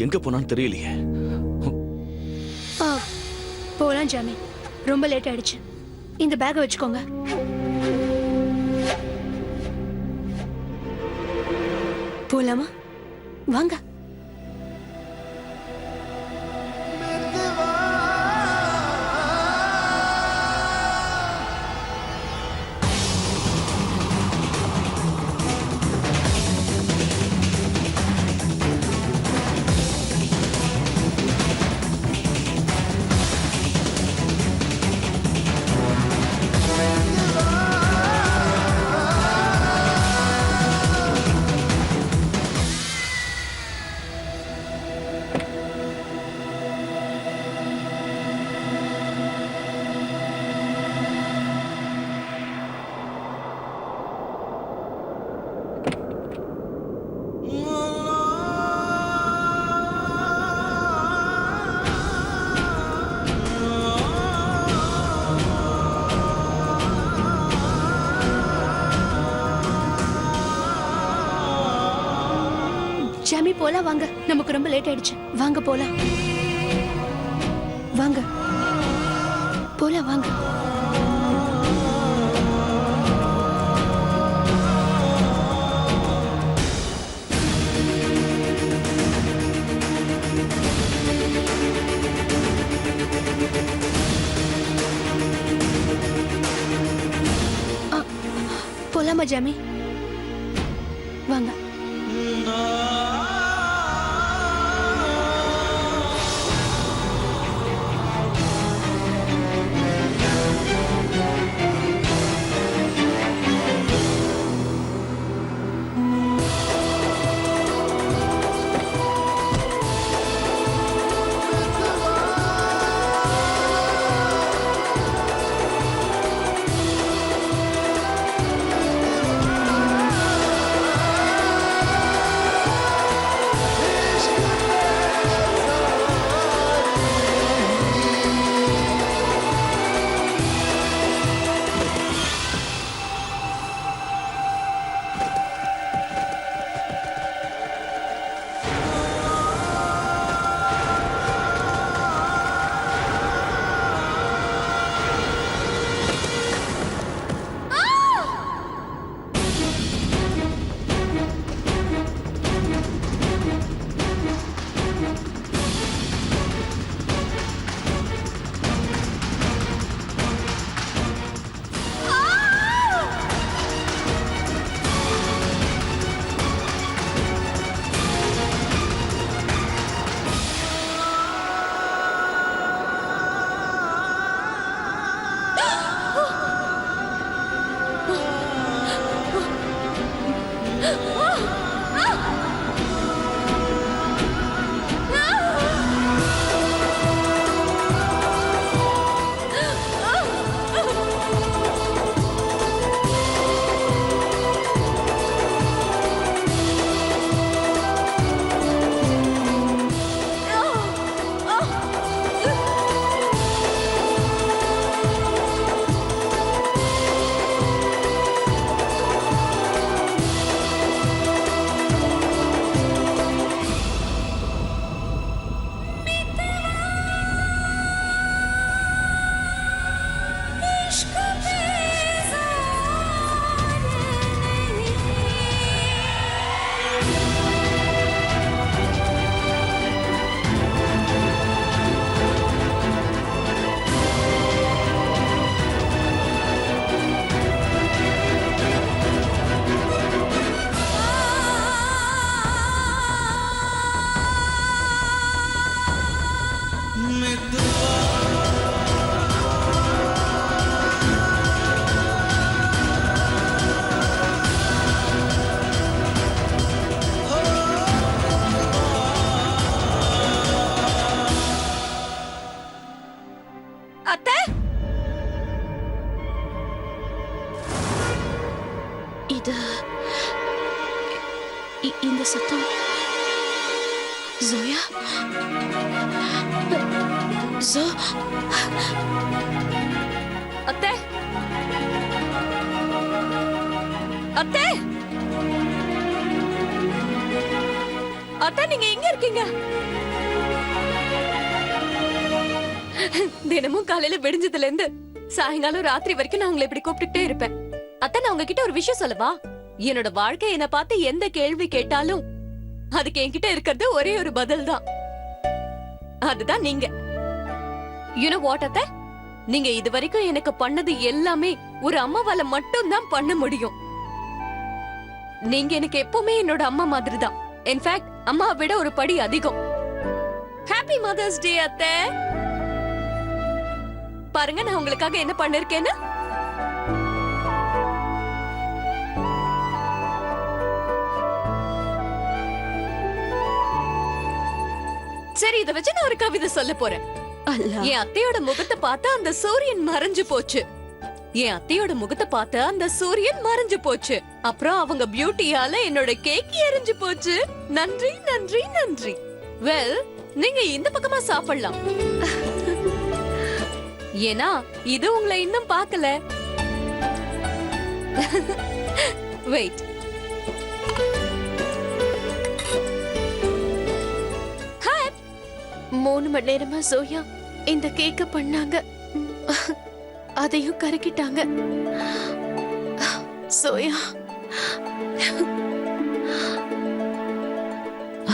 எங்க போனான்னு தெரியலையே. போலாம் ஜாமி, ரொம்ப லேட் ஆயிடுச்சு. இந்த பேக்கை வச்சுக்கோங்க. போலாமா? வாங்க. ஜாமி போலாம் வாங்க, நமக்கு ரொம்ப லேட் ஆயிடுச்சு. வாங்க போலாம், வாங்க போலாம் வாங்க. போலாமா ஜாமி? வாங்க. இந்த சத்தம் ஜோயா? ஜோ அத்தை, அத்தை, அத்தா நீங்க எங்க இருக்கீங்க? தினமும் காலையில விடிஞ்சதுல இருந்து சாயங்காலம் ராத்திரி வரைக்கும் நான் உங்களை இப்படி கூப்பிட்டுட்டே இருப்பேன். அத்தா நான் உங்ககிட்ட ஒரு விஷயம் சொல்லவா? என்னோட வாழ்க்கை என்ன பார்த்து எந்த கேள்வி கேட்டாலும் அதுக்கு என்கிட்ட இருக்கிறது ஒரே ஒரு பதில் தான். அதுதான் நீங்க. You know what அத்தை? நீங்க இது வரைக்கும் எனக்கு பண்ணது எல்லாமே ஒரு அம்மாவால மட்டும் தான் பண்ண முடியும். நீங்க எனக்கு எப்பவுமே என்னோட அம்மா மாதிரி தான். இன்ஃபேக்ட் அம்மாவை விட ஒரு படி அதிகம். ஹாப்பி மதர்ஸ் டே அத்தை. பாருங்க நான் உங்களுக்காக என்ன பண்ணிருக்கேன்னு. சரி இத வச்சு நான் ஒரு கவிதை சொல்ல போறேன். என் அத்தையோட முகத்தை பார்த்தா அந்த சூரியன் மறைஞ்சு போச்சு. என் அத்தையோட முகத்தை பார்த்து அந்த சூரியன் மறைஞ்சு போச்சு. அப்புறம் அவங்க பியூட்டியால என்னோட கேக் எரிஞ்சு போச்சு. நன்றி நன்றி நன்றி. வெல் நீங்க இந்த பக்கமா சாப்பிடலாம். ஏன்னா இது உங்களை இன்னும் பார்க்கல. வெயிட். ஹாய். 3 மணி நேரமா சோயா இந்த கேக்க பண்ணாங்க. அதையும் கருக்கிட்டாங்க. சோயா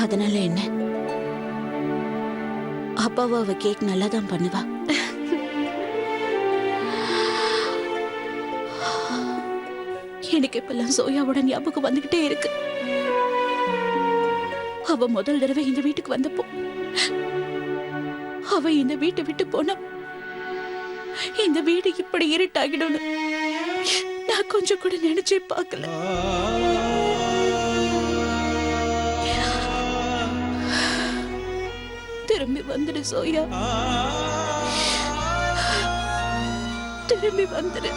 அதனால என்ன? அப்பாவும் அவ கேக் நல்லா தான் பண்ணுவா. எனக்கு இப்பெல்லாம் சோயாவோட ஞாபகம் வந்துகிட்டே இருக்கு. அவ முதல் தடவை இந்த வீட்டுக்கு வந்தப்போ அவ இந்த வீட்டை விட்டு போனா இந்த வீடு இப்படி இருட்டாகிடும் நான் கொஞ்சம் கூட நினைச்சே பார்க்கல. திரும்பி வந்துடு சோயா, திரும்பி வந்துடு.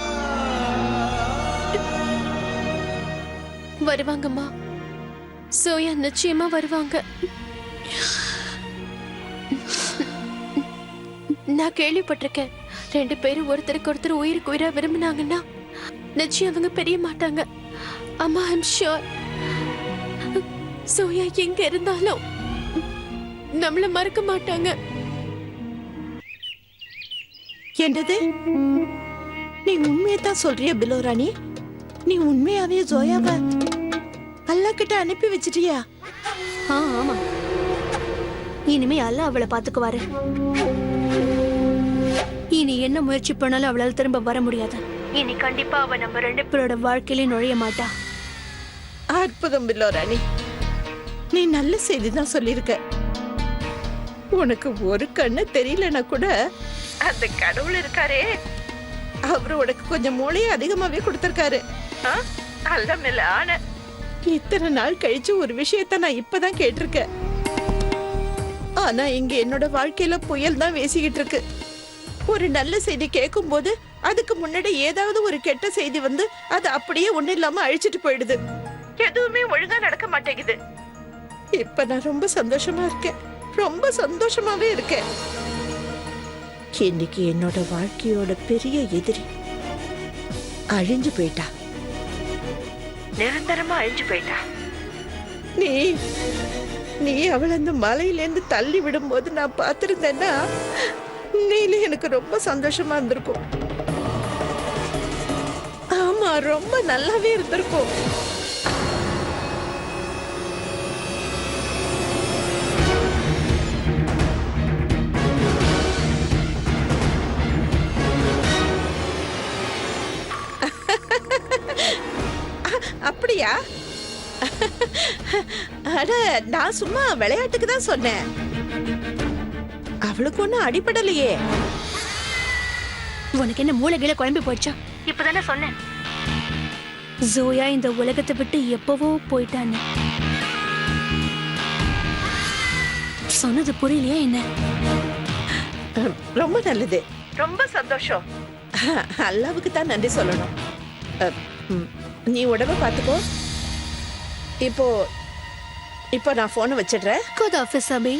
வருவாங்கம்மா. சோயா நிச்சயமா வருவாங்க. நான் கேள்விப்பட்டிருக்கேன் 2 பேரும் ஒருத்தருக்கு ஒருத்தர் உயிருக்கு உயிரா விரும்பினாங்கன்னா நிச்சயம் அவங்க பெரிய மாட்டாங்க. அம்மா ஐம் ஷூர் சோயா எங்க இருந்தாலும் நம்மள மறக்க மாட்டாங்க. என்னது? நீ உண்மையத்தான் சொல்றிய பிலோராணி? நீ உண்மையாவே ஜோயாவை அல்லா கிட்ட அனுப்பி வச்சிட்டியா? ஆமா, இனிமே அல்ல அவளை பாத்துக்குவாரு. இனி என்ன முயற்சி பண்ணாலும் அவளால திரும்ப வர முடியாது. இனி கண்டிப்பா அவ நம்ம 2 பேரோட வாழ்க்கையிலே நுழைய மாட்டா. அற்புதம் பிலோராணி, நீ நல்ல செய்தி தான் சொல்லியிருக்க. உனக்கு ஒரு கண்ணு தெரியலனா கூட அந்த கடவுள் இருக்காரே, அவரு உனக்கு கொஞ்சம் மூளையை அதிகமாவே கொடுத்திருக்காரு. அல்ல மேல ஆன இத்தனை நாள் கழிச்சு ஒரு விஷயத்த நான் இப்பதான் கேட்டிருக்கேன். ஆனா இங்க என்னோட வாழ்க்கையில புயல் தான் பேசிக்கிட்டு இருக்கு. ஒரு நல்ல செய்தி கேட்கும் போது அதுக்கு முன்னாடி ஏதாவது ஒரு கெட்ட செய்தி வந்து அது அப்படியே ஒண்ணு இல்லாம அழிச்சிட்டு போயிடுது. எதுவுமே ஒழுங்கா நடக்க மாட்டேங்குது. இப்ப நான் ரொம்ப சந்தோஷமா இருக்கேன், ரொம்ப சந்தோஷமாவே இருக்கேன். இன்னைக்கு என்னோட வாழ்க்கையோட பெரிய எதிரி அழிஞ்சு போயிட்டா, நிரந்தரமா அழிஞ்சு போயிட்டா. நீ அவளை அந்த மலையிலேருந்து தள்ளி விடும்போது நான் பார்த்திருந்தேன்னா நீல எனக்கு ரொம்ப சந்தோஷமா இருந்திருக்கும். ஆமா, ரொம்ப நல்லாவே இருந்திருக்கும். அப்படியா? அட நான் சும்மா விளையாட்டுக்கு தான் சொன்னேன். அவளுக்கு ஒண்ணும் அடிபடலையே. உனக்கு என்ன மூளைகளை குழம்பி போயிடுச்சா? இப்பதானே சொன்னேன் ஜோயா இந்த உலகத்தை விட்டு எப்பவோ போயிட்டான்னு. சொன்னது புரியலையா என்ன? ரொம்ப நல்லது, ரொம்ப சந்தோஷம். அல்லாவுக்கு தான் நன்றி சொல்லணும். நீ உடம்ப பாத்துக்கோ. இப்போ நான் போனை வச்சிடுறேன். खुद ऑफिस अभी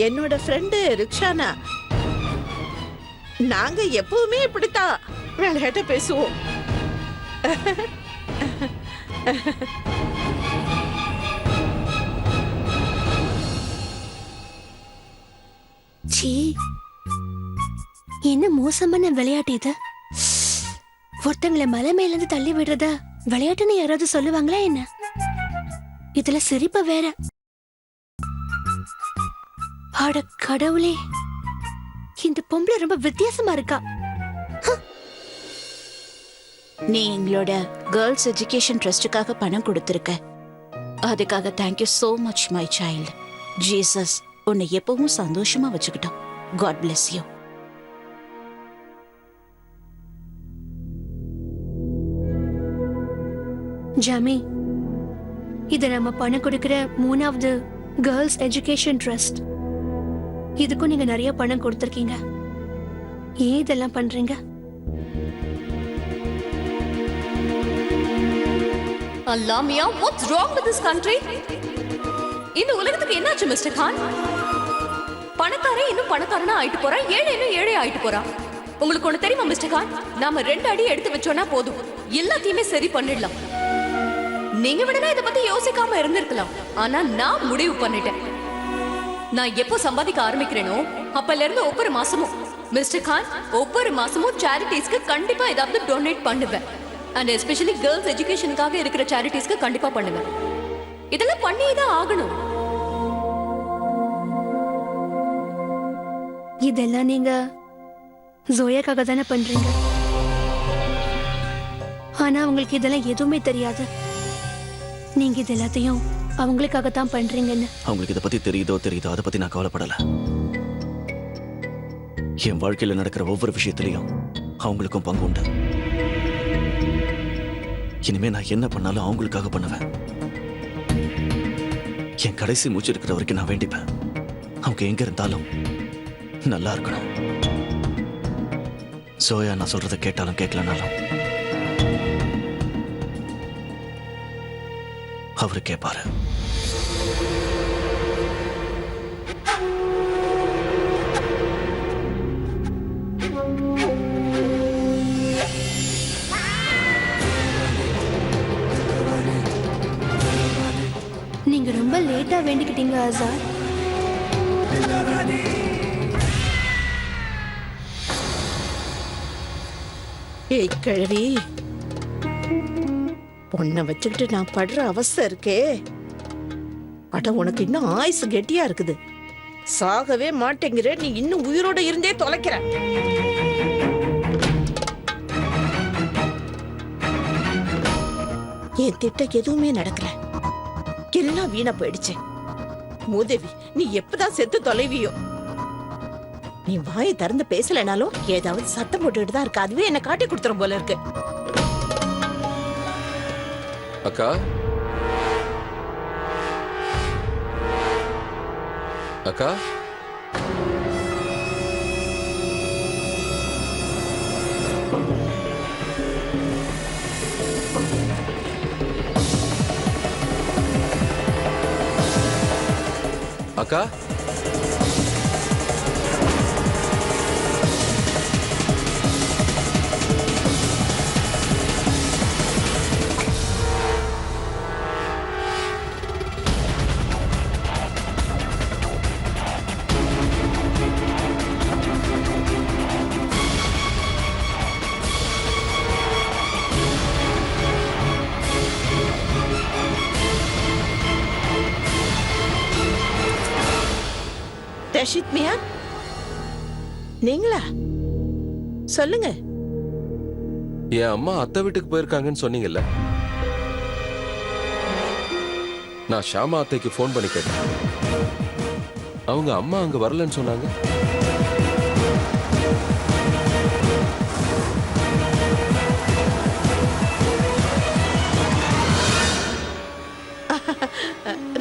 என்னோட ஃப்ரெண்டு ரிக்ஷானா, நாங்க எப்பவுமே இப்படித்தான் விளையாட்ட பேசுவோம். சீ, என்ன மோசமான விளையாட்டு இது. ஒருத்தங்களை மலை மேல இருந்து தள்ளி விடுறத விளையாட்டுன்னு யாராவது சொல்லுவாங்களா என்ன? இதுல சிரிப்ப வேற. அட கடவுளே, இந்த பொம்பளை ரொம்ப வித்தியாசமா இருக்கா. நீ எங்களோட கேர்ள்ஸ் எஜுகேஷன் ட்ரஸ்டுக்காக பணம் கொடுத்திருக்க. அதுக்காக thank you so much my child. Jesus உன்னை எப்பவும் சந்தோஷமா வச்சுக்கிட்டோம். God bless you. ஜாமி, இது நம்ம பணம் கொடுக்கிற 3வது கேர்ள்ஸ் எஜுகேஷன் ட்ரஸ்ட். இதுக்கும் நீங்க நிறைய பணம் கொடுத்திருக்கீங்க. ஏன் இதெல்லாம் பண்றீங்க? Allah Mia, what's wrong with this country? இந்த உலகத்துக்கு என்னாச்சு மிஸ்டர் கான்? பணக்காரன் இன்னும் பணக்காரனா ஆயிட்டு போறான், ஏழை இன்னும் ஏழை ஆயிட்டு போறான். உங்களுக்கு ஒண்ணு தெரியுமா மிஸ்டர் கான்? நாம 2 அடி எடுத்து வச்சோம்னா போதும், எல்லாத்தையுமே சரி பண்ணிடலாம். நீங்க விடனா இத பத்தி யோசிக்காம இருந்திருக்கலாம். ஆனா நான் முடிவு பண்ணிட்டேன். நான் எப்போ சம்பாதிக்க ஆரம்பிக்கிறேனோ அப்பல இருந்து ஒவ்வொரு மாசமும் மிஸ்டர் கான், ஒவ்வொரு மாசமும் சேரிட்டிஸ்க்கு கண்டிப்பா ஏதாவது டொனேட் பண்ணுவேன். அண்ட் எஸ்பெஷலி கேர்ள்ஸ் எஜுகேஷனுக்காக இருக்கிற சேரிட்டிஸ்க்கு கண்டிப்பா பண்ணுவேன். இதெல்லாம் பண்ணியே தான் ஆகணும். இதெல்லாம் நீங்க ஜோயாக்காக தானே பண்றீங்க. ஆனா உங்களுக்கு இதெல்லாம் எதுவுமே தெரியாது. நீங்க இது எல்லாத்தையும் அவங்களுக்காகத்தான் பண்றீங்கன்னு. அவங்களுக்கு இதை பத்தி தெரியுதோ அதை பத்தி நான் கவலைப்படல. என் வாழ்க்கையில நடக்கிற ஒவ்வொரு விஷயத்திலையும் அவங்களுக்கும் பங்கு உண்டு. இனிமே நான் என்ன பண்ணாலும் அவங்களுக்காக பண்ணுவேன். என் கடைசி மூச்சு இருக்கிற வரைக்கும் நான் வேண்டிப்பேன், அவங்க எங்க இருந்தாலும் நல்லா இருக்கணும். சோயா நான் சொல்றதை கேட்டாலும் கேட்கலனாலும் அவரு கேட்பாரு. நீங்க ரொம்ப லேட்டா வேண்டிக்கிட்டீங்க ஆசார். ஏய் கிழவி, பொண்ணை வச்சுக்கிட்டு நான் படுற அவஸ்தை இருக்கே. அட, உனக்கு இன்னும் ஆயுசு கெட்டியா இருக்குது. சாகவே மாட்டேங்கிற, நீ இன்னும் உயிரோட இருந்தே தொலைக்கிற. என் திட்டம் எதுவுமே நடக்கல, எல்லாம் வீணா போயிடுச்சு. மூதேவி, நீ எப்பதான் செத்து தொலைவியோ? நீ வாயை திறந்து பேசலனாலும் ஏதாவது சத்தம் போட்டுக்கிட்டு தான் இருக்கு. அதுவே என்ன காட்டி கொடுத்துரும் போல இருக்கு. அக்கா, அக்கா, அக்கா, ரஷித் மியா, நீங்களா? சொல்லுங்க. என் அம்மா அத்தை வீட்டுக்கு போயிருக்காங்கன்னு சொன்னீங்கல்ல, நான் ஷாமா அத்தைக்கு ஃபோன் பண்ணி கேட்டேன். அவங்க அம்மா அங்க வரலன்னு சொன்னாங்க.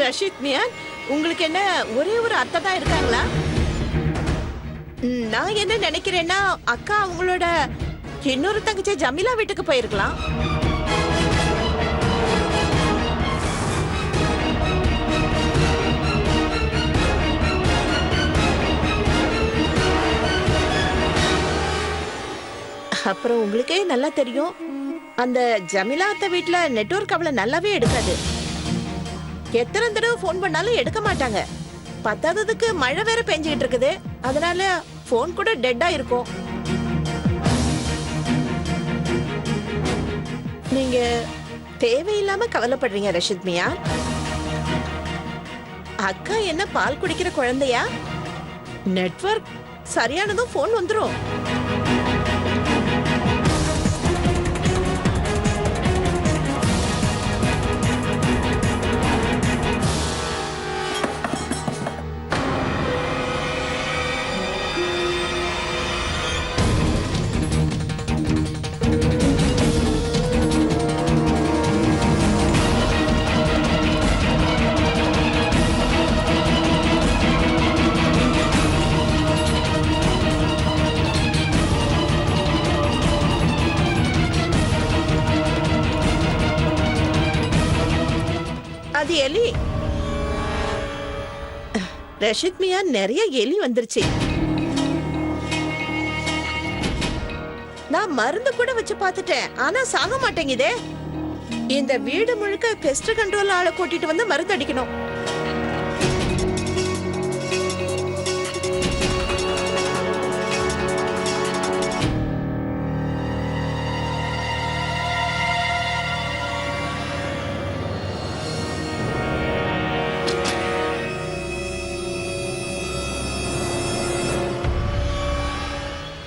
ரஷித் மியான், உங்களுக்கு என்ன ஒரே ஒரு அத்தை தான் இருக்காங்களா? நான் என்ன நினைக்கிறேன்னா, அக்கா அவங்களோட இன்னொரு தங்கச்சி ஜமீலா வீட்டுக்கு போயிருக்கலாம். அப்புறம் உங்களுக்கே நல்லா தெரியும் அந்த ஜமிலா அத்தை வீட்ல நெட்வொர்க் அவ்வளவு நல்லாவே எடுக்காது. எத்தனை தடவை ஃபோன் பண்ணாலும் எடுக்க மாட்டாங்க. பத்தாததுக்கு மழை வேற பெஞ்சிட்டு இருக்குது, அதனால ஃபோன் கூட டெட்டா இருக்கும். நீங்க தேவையில்லாம கவலைப்படுறீங்க ரஷித் மியா. அக்கா என்ன பால் குடிக்கிற குழந்தையா? நெட்வொர்க் சரியானதும் ஃபோன் வந்துரும். அது எலி. ரஷித் மியா, நிறைய எலி வந்துருச்சு. நான் மருந்து கூட வச்சு பார்த்துட்டேன், ஆனா சாக மாட்டேங்குதே. இந்த வீடு முழுக்க பெஸ்ட் கண்ட்ரோல் ஆளை கூட்டிட்டு வந்து மருந்து அடிக்கணும்.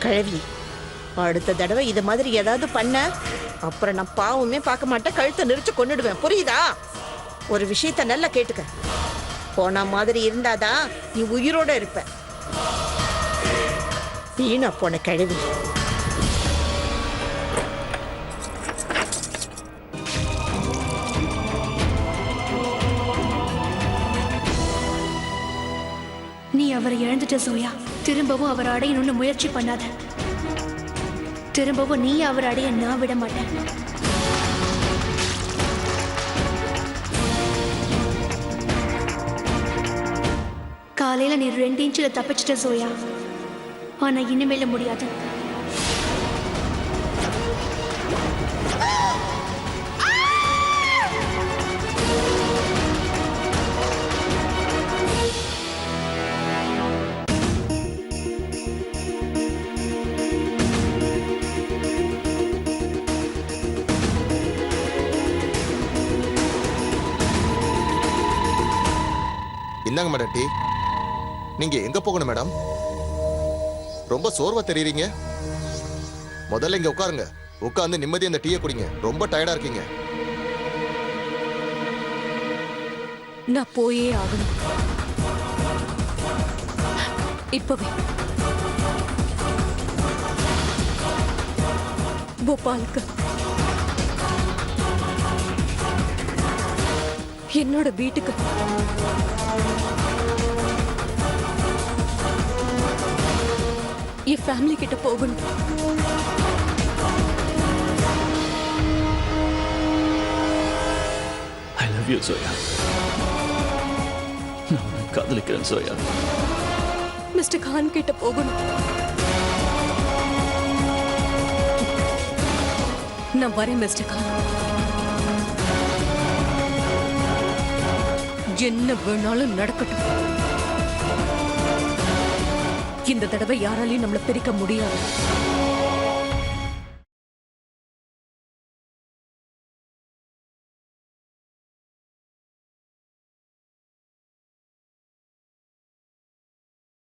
கழுவி, அடுத்த தடவை இது மாதிரி ஏதாவது பண்ண அப்புறம் நான் பாவமே பார்க்க மாட்டேன், கழுத்தை நெரிச்சு கொன்னுடுவேன், புரியுதா? ஒரு விஷயத்த நல்லா கேட்டுக்க. போன மாதிரி இருந்தாதான் நீ உயிரோட இருப்ப. வீணா போன கழுவி. நீ அவரை இழந்துட்ட சோயா. திரும்பவும் அவர் அடையணும்னு முயற்சி பண்ணாத. திரும்பவும் நீ அவர் அடைய நான் விட மாட்டேன். காலையில நீ 2 இன்ச்சில் தப்பிச்சிட்ட சோயா. ஆனா இனிமேல முடியாது. இந்தாங்க மேடம் டீ. நீங்க எங்க போகணும் மேடம்? ரொம்ப சோர்வா தெரியுறீங்க. முதல்ல இங்க உட்காருங்க. உட்கார்ந்து நிம்மதி அந்த டீயை குடிங்க. ரொம்ப டயர்டா இருக்கீங்க. நான் போயே ஆகணும் இப்பவே. போபாலுக்கு என்னோட வீட்டுக்கு என் ஃபேமிலி கிட்ட போகணும். I love you soya. நான் உன்னை காதலிக்கிறேன் சோயா. மிஸ்டர் கான் கிட்ட போகணும். நான் வரேன் மிஸ்டர் கான். என்ன வேணாலும் நடக்கட்டும். இந்த தடவை யாராலையும் நம்மளை பிரிக்க முடியாது.